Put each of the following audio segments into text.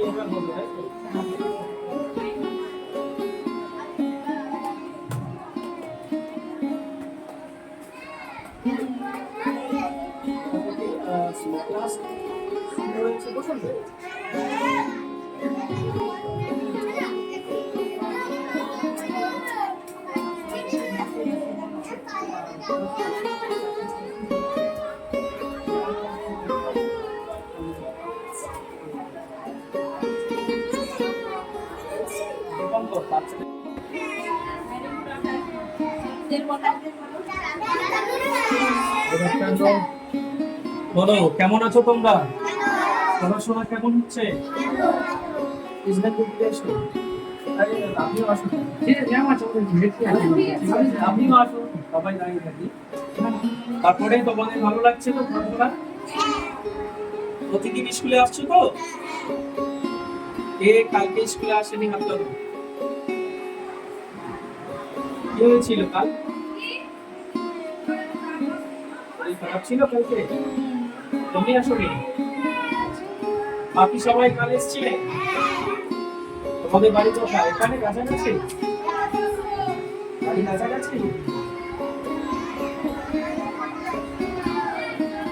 এবার বলবো, তাই তো? ক্লাস শুরু হয়েছে বসুন। দীপঙ্কর, বাচ্চাদের বলো কেমন আছো তোমরা? পড়াশোনা কেমন হচ্ছে? আপনিও আসুন, আপনিও আসুন, সবাই দাঁড়িয়ে থাকি। তারপরে তোমাদের ভালো লাগছে তো পড়াশোনা? প্রতিদিন স্কুলে আসছো তো? কে কালকে স্কুলে আসেনি হাত তোলো। কি হয়েছিল কাল? শরীর খারাপ ছিল কালকে? তুমি আসোনি? বাকি সবাই কাল এসেছিলে? তোমাদের বাড়ি কোথায়? এখানে কাছাকাছি? বাড়ি কাছাকাছি?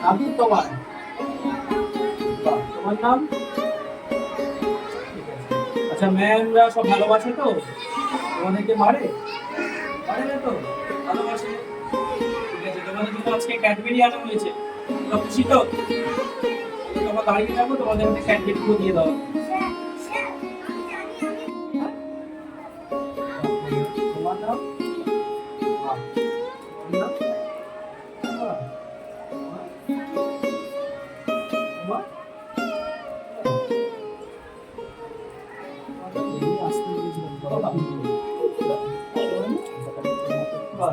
নাম কি তোমার? বাহ, তোমার নাম? আচ্ছা, ম্যামরা সব ভালোবাসে তো? তোমাদেরকে মারে? মারে না তো? ভালোবাসে? ঠিক আছে, তোমাদের জন্য আজকে ক্যাডবেরি আনা হয়েছে। তোমরা খুশি তো? তোমরা দাঁড়িয়ে থাকো, তোমাদের হাতে ক্যাডবেরি গুলো দিয়ে দাও। তোমার নাম? বাহ, তোমার নাম? বাহ, তোমার? আসতে বলেছিলাম, বাহ, বাহ,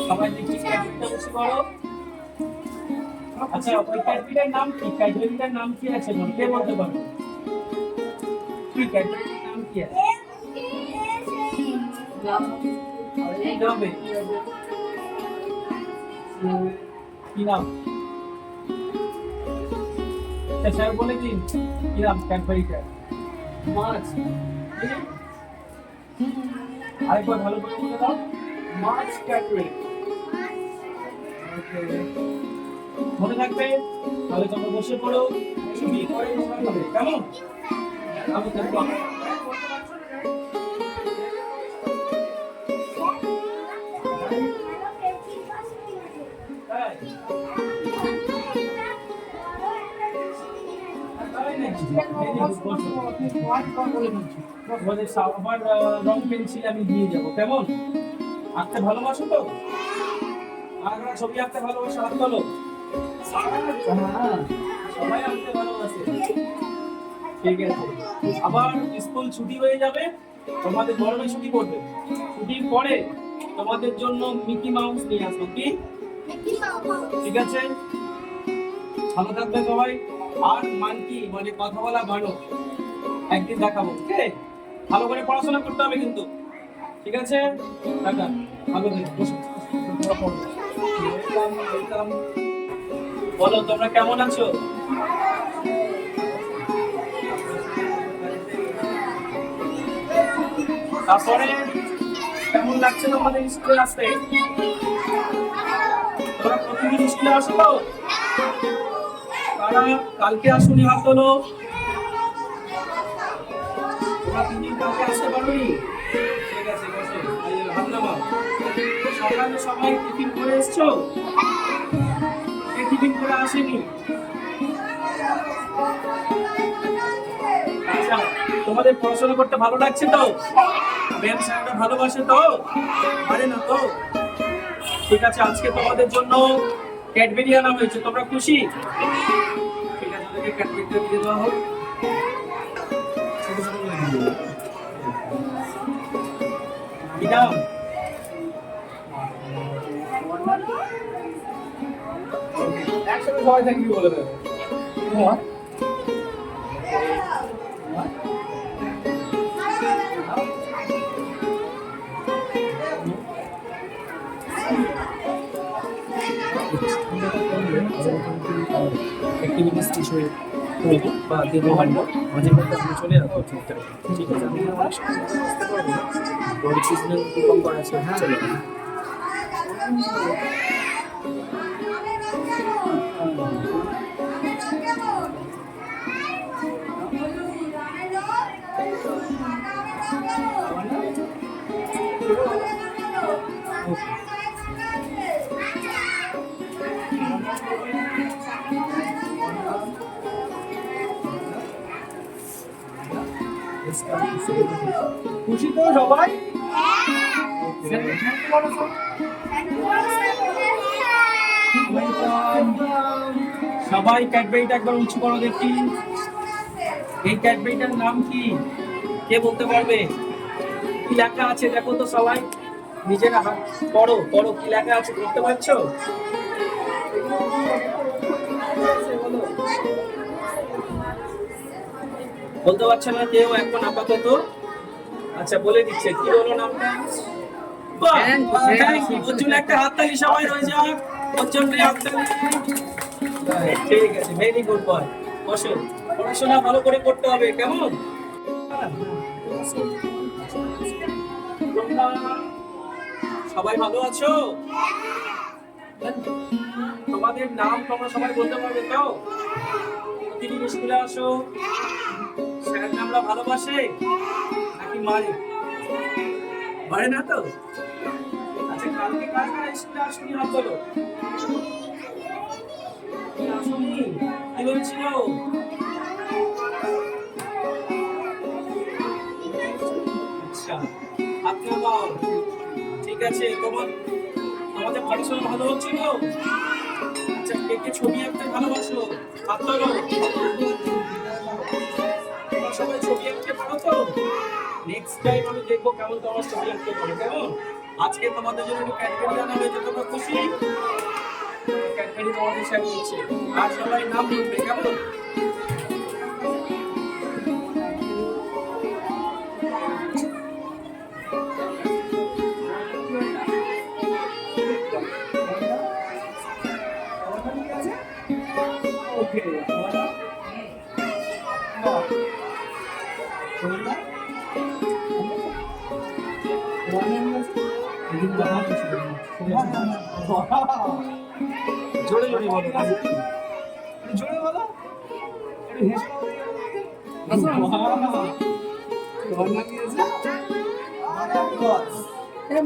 সবাই দেখি ক্যাডবেরিটা বসে করো। আচ্ছা, ওই ক্যাডবেরিটার নাম কি? ক্যাডবেরিটার নাম কি আছে? কে বলতে পারবে? কি ক্যাডবেরিটার নাম কি আছে? কি নাম? স্যার বলে দিন কি নাম ক্যাডবেরিটার? মাছ। আরেকবার ভালো করে বলে দাও। মাছ ক্যাডবেরি। মনে থাকবে? তাহলে তোমরা বসে পড়ো, ছবি করে সময় হবে, কেমন? আমি দেখো আমার রং পেন্সিল আমি দিয়ে যাবো, কেমন? আঁকতে ভালোবাসো তো? আর ছবি আঁকতে ভালোবাসো, হাত তোলো। সবাই আঁকতে ভালোবাসে। ঠিক আছে, আবার স্কুল ছুটি হয়ে যাবে, তোমাদের গরমে ছুটি পড়বে। ছুটির পরে তোমাদের জন্য মিকি মাউস নিয়ে আসবো। কি ঠিক আছে? ভালো থাকবে সবাই। আর মানকি মানে কথা বলা ভালো একদিন দেখাবো, ঠিক আছে? ভালো করে পড়াশোনা করতে হবে কিন্তু, ঠিক আছে? টাটা, ভালো থেকো, বসো। বলো তোমরা কেমন আছো? তারপরে কেমন লাগছে তোমাদের স্কুলে আসতে? তোমরা প্রতিদিন স্কুলে আসো তো? কারা কালকে আসুনি হাত তোলো। তোমরা 3 দিন কালকে আসতে পারোনি? ঠিক আছে, বসো। হাত নামাও। সকালে সবাই টিফিন করে এসছো? টিফিন করে আসেনি? আচ্ছা, তোমাদের পড়াশোনা করতে ভালো লাগছে তো? ম্যাম স্যারটা ভালোবাসে তো? পারে না তো? ঠিক আছে, আজকে তোমাদের জন্য ক্যাডবেরি আনা হয়েছে, তোমরা খুশি? ঠিক আছে, ওদেরকে ক্যাডবেরিটা দিয়ে দেওয়া হোক। ছোট ছোট করে দিয়ে দেবো। কি নাম? একসাথে সবাই থ্যাংক ইউ বলে দেবে। অ্যাক্টিভিটিস কিছু করবো বা দেবো আনবো, মাঝে মধ্যে আপনি চলে আসবো ঠিকঠাক। ঠিক আছে, আমি অনেক সময় বুঝতে পারবো না, বডি সিজনাল কম করা আছে, চলে আসবো। খুশি তো সবাই? সবাই ক্যাডবেরিটা একবার উঁচু করো দেখি। এই ক্যাডবেরিটার নাম কি? কে বলতে পারবে? কি লেখা আছে দেখো তো সবাই, নিজেরা হাত পড়ো পড়ো, কি লেখা আছে দেখতে পাচ্ছো? বলতে পারছো না কেউ এখন আপাতত? আচ্ছা বলে দিচ্ছে, কি হলো নামটা? ওর জন্য একটা হাততালি সবাই হয়ে যাক, ওর জন্য হাততালি। ঠিক আছে, ভেরি গুড বয়। বসো, পড়াশোনা ভালো করে করতে হবে, কেমন? সবাই ভালো আছো? তোমাদের নাম তোমরা সবাই বলতে পারবে তো? প্রতিদিন স্কুলে আসো? স্যার আমরা ভালোবাসে নাকি মারে? মারে না তো? আচ্ছা, কালকে কার কার স্কুলে আসনি হাত তোলো। আসনি? কি হয়েছিল? আচ্ছা, হাত নামাও। ঠিক আছে, তোমাদের পড়াশোনা ভালো হচ্ছিল? আচ্ছা, কে কে ছবি আঁকতে ভালোবাসো? হাত তোলো। তোমরা সবাই ছবি আঁকতে পারো তো? নেক্সট টাইম আমি দেখবো কেমন তোমরা ছবি আঁকতে পারো, কেমন? আজকে তোমাদের জন্য একটু ক্যাডবেরি আনা হয়েছে, তোমরা খুশি? ক্যাডবেরি তোমাদের সাথে দিচ্ছে, আর সবাই নাম বলবে, কেমন? ওকে, জোরে জোরে বলো, জোরে বলো।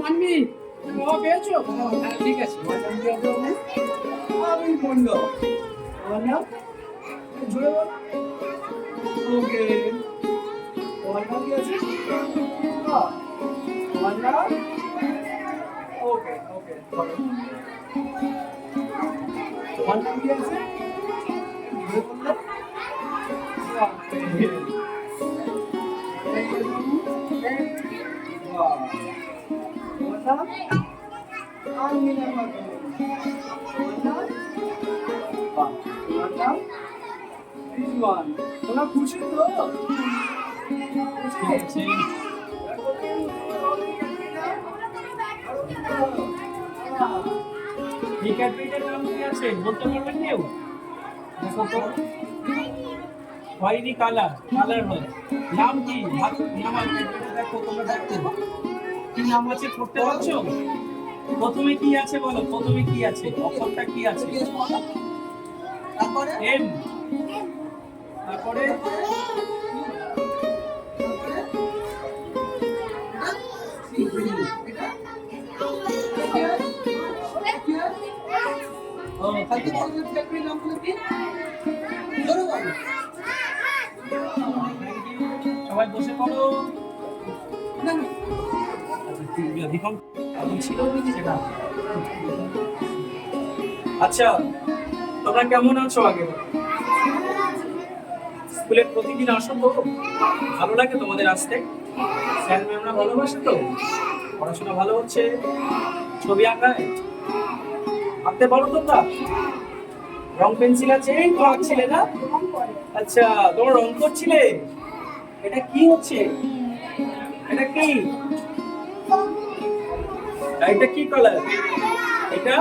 মানবি বাবা পেয়েছো? হ্যাঁ ঠিক আছে, আমি বন্ধ জোরে বলো। ওকে, তোমার নাম কি আছে? তোমার নাম? ওকে ওকে, তোমার নাম কি আছে? তোমরা খুশি তো? এই ক্যাডবেরিটার নাম কি আছে বলতে পারবেন কেউ? দেখো তো, খয়েরি কালার হয়। নাম কি? নাম আছে, দেখো তোমরা দেখো কি নাম আছে, পড়তে পারছো? প্রথমে কি আছে বলো, প্রথমে কি আছে, অক্ষরটা কি আছে? তারপরে এম, তারপরে সবাই বসে পড়ো। আচ্ছা, তোমরা কেমন আছো? আগে স্কুলে প্রতিদিন আসো তো? ভালো লাগে তোমাদের আসতে? স্যার ম্যামরা ভালোবাসে তো? পড়াশোনা ভালো হচ্ছে? ছবি আঁকায় আঁকতে পারো তোমরা? রং পেন্সিল আছে? এই তো আঁকছিলে না? আচ্ছা, তোমরা রং করছিলে? এটা কি হচ্ছে? এটা কি? এটা কি কালার? এটা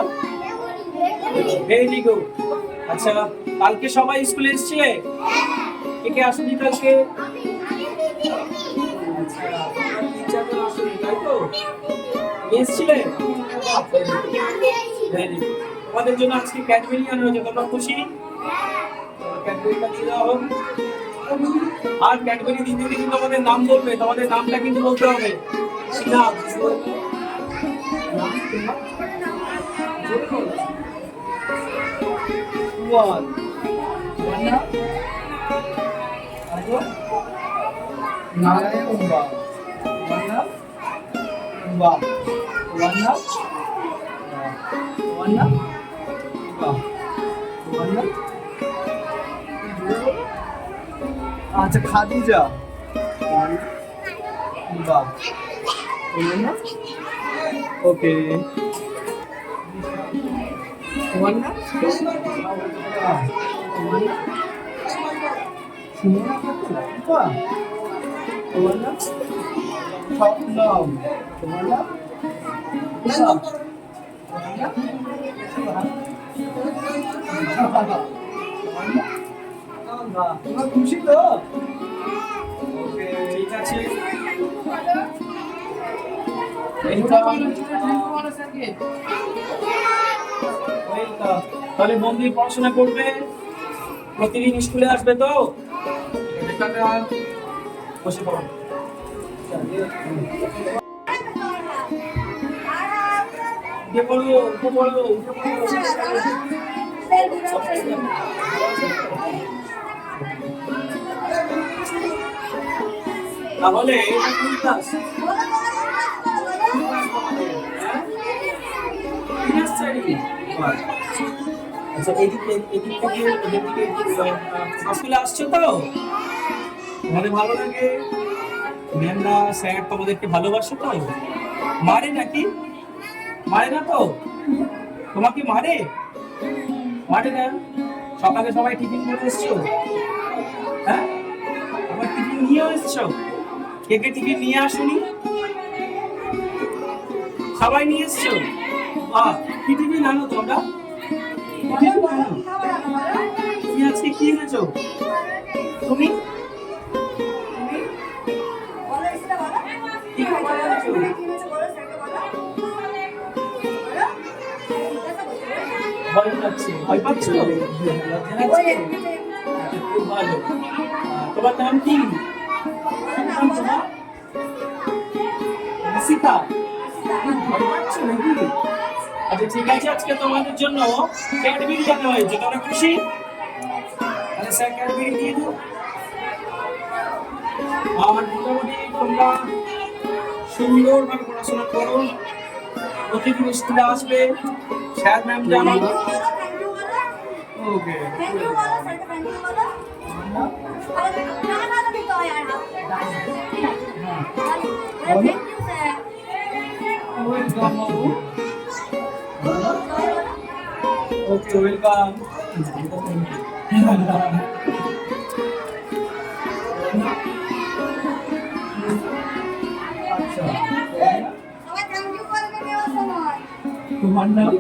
ভেরি গুড। আচ্ছা, কালকে সবাই স্কুলে এসেছিলে? কে কে আসেনি কালকে? আচ্ছা, তোমরা 3-4 জন আসেনি, তাই তো? এসেছিলে? Very good. তোমাদের জন্য আজকে ক্যাডবেরি আনা হয়েছে, তোমরা খুশি? ক্যাডবেরিটা দিয়ে দেওয়া হোক। আর ক্যাডবেরি দিতে কিন্তু তোমাদের নাম বলবে, তোমাদের নামটা কিন্তু বলতে হবে। সিনাব ওয়ান ওয়ান্না আজো নারায়ণ উম্বা ওয়ান্না উম্বা ওয়ান্না ওয়ান্না উম্বা ওয়ান্না। আচ্ছা, খাদিজা ওয়ান্না ওয়ান্না। ওকে, ওয়ান্না ওয়ান্না সুমনা খাতুন বাহ ওয়ান্না। স্বপ্নম ওয়ান্না বাহ ওয়ান্না। তোমরা খুশি তো? ওকে, ঠিক আছে। তাহলে মন দিয়ে পড়াশোনা করবে, প্রতিদিন স্কুলে আসবে তো? বসে পড়ো। উঠে পড়ো, উঠে পড়ো, উঠে পড়ো। তাহলে এটা কোন ক্লাস? আচ্ছা, এদিক থেকে স্কুলে আসছো তো? তোমাদের ভালো লাগে? ম্যামরা স্যার তোমাদেরকে ভালোবাসে তো? মারে নাকি? মারে না তো? তোমাকে মারে? মারে না? সকালে সবাই টিফিন করে এসছো? হ্যাঁ, আবার টিফিন নিয়ে এসছো? কে কে টিফিন নিয়ে আসুনি? সবাই নিয়ে এসছো? কি টিফিন আনো তোমরা? কি আজকে কি এনেছো তুমি? কি খাবার এনেছো? ভয় পাচ্ছে? ভয় পাচ্ছ? খুব ভালো। তোমার নাম কি? নাম তোমার? শিখা। ভয় পাচ্ছ নাকি? আচ্ছা, ঠিক আছে, আজকে তোমাদের জন্য ক্যাডবেরি আনা হয়েছে, তোমরা খুশি? তাহলে স্যার ক্যাডবেরি দিয়ে দাও। আর মোটামুটি তোমরা সুন্দরভাবে পড়াশোনা করো, প্রতিদিন স্কুলে আসবে, স্যার ম্যাম জানো। ওকে, ওকে, ওয়েলকাম। আচ্ছা, তোমার নাম?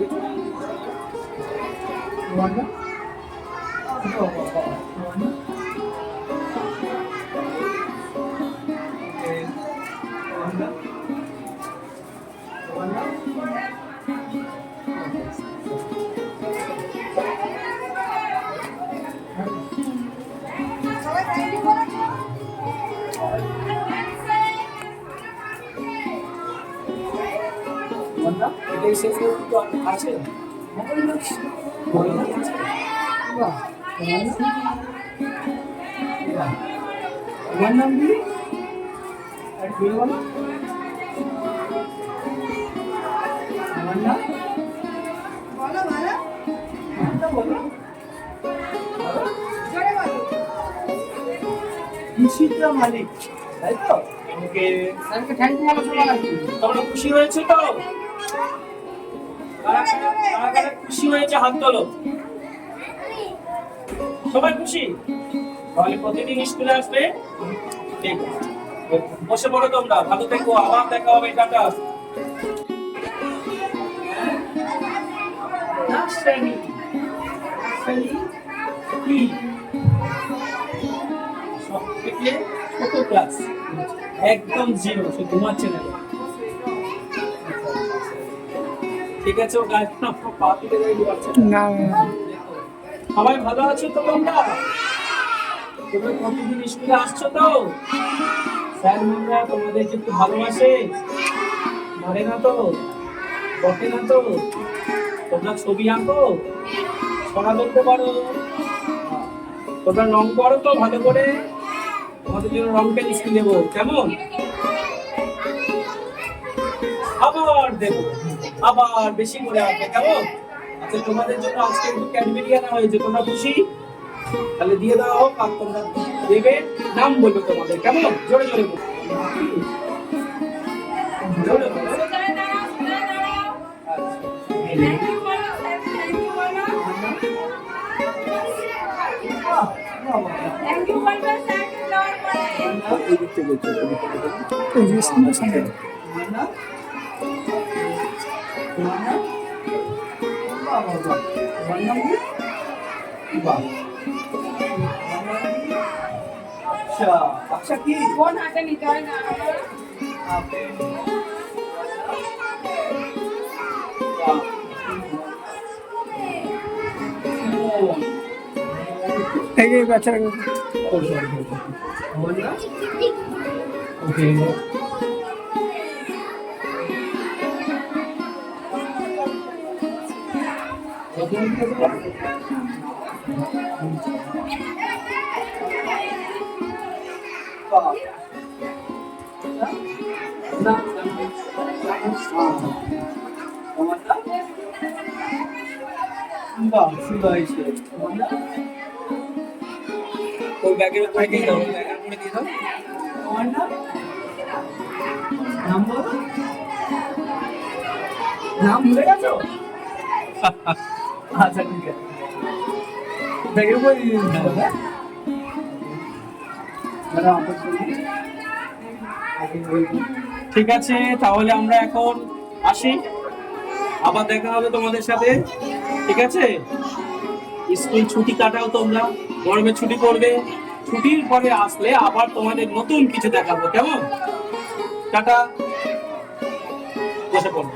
তোমার নাম? তোমার নাম? আছে? তোমার নাম কি? আর জোরে বলো। আমার নাম বলো বলো নামটা বলো। জোরে বলো নিশিতা মালিক, তাই তো? ওকে, স্যারকে থ্যাংক ইউ বলো সবাই। তোমরা খুশি হয়েছে তো? কারা কারা খুশি হয়েছে হাত তোলো। সবাই খুশি? তাহলে প্রতিদিন স্কুলে আসবে। ঠিক আছে, বসে পড়ো তোমরা, ভালো থেকো, আবার দেখা হবে, টাটা। নার্সারি, নার্সারি কি? সব থেকে ছোট ক্লাস, একদম জিরো, সে ঘুমাচ্ছে না। ঠিক আছে, ও গায়ে পা তুলে দিয়ে পারছে না। সবাই ভালো আছো তো তোমরা? তোমরা প্রতিদিন স্কুলে আসছো তো? স্যার ম্যামরা তোমাদেরকে একটু ভালোবাসে, মারে না তো, বকে না তো? তোমরা ছবি আঁকো, ছড়া বলতে পারো, তোমরা রং করো তো ভালো করে? তোমাদের জন্য রং পেন স্কুলে দেবো, কেমন? আবার দেবো, আবার বেশি করে আনবে, কেমন? আচ্ছা, তোমাদের জন্য আজকে একটু ক্যাডবেরি আনা হয়েছে, তোমরা খুশি? তাহলে দিয়ে দেওয়া হোক, আর তোমরা দেবে, নাম বলবে তোমাদের, কেমন? জোরে জোরে বলবে। জোরে বলো। সোজায় দাঁড়াও সোজায় দাঁড়াও থ্যাংক ইউ বলো থ্যাংক ইউ বলো থ্যাংক ইউ বলবে থ্যাংক ইউ দেওয়ার পরে আচ্ছা, কি কোন হাতে নিতে হয় না এই বাচ্চারা ওকে, ওই ব্যাগের উপরে দিয়ে দাও, ব্যাগের উপরে দিয়ে দাও। তোমার নাম? নাম বলো। নাম ভুলে গেছো? আচ্ছা, ঠিক আছে, ব্যাগের উপরে দিয়ে দাও। ঠিক আছে, তাহলে আমরা এখন আসি, আবার দেখা হবে তোমাদের সাথে, ঠিক আছে? স্কুল ছুটি কাটাও তোমরা, গরমে ছুটি পড়বে, ছুটির পরে আসলে আবার তোমাদের নতুন কিছু দেখাবো, কেমন? টাটা, বসে পড়ো।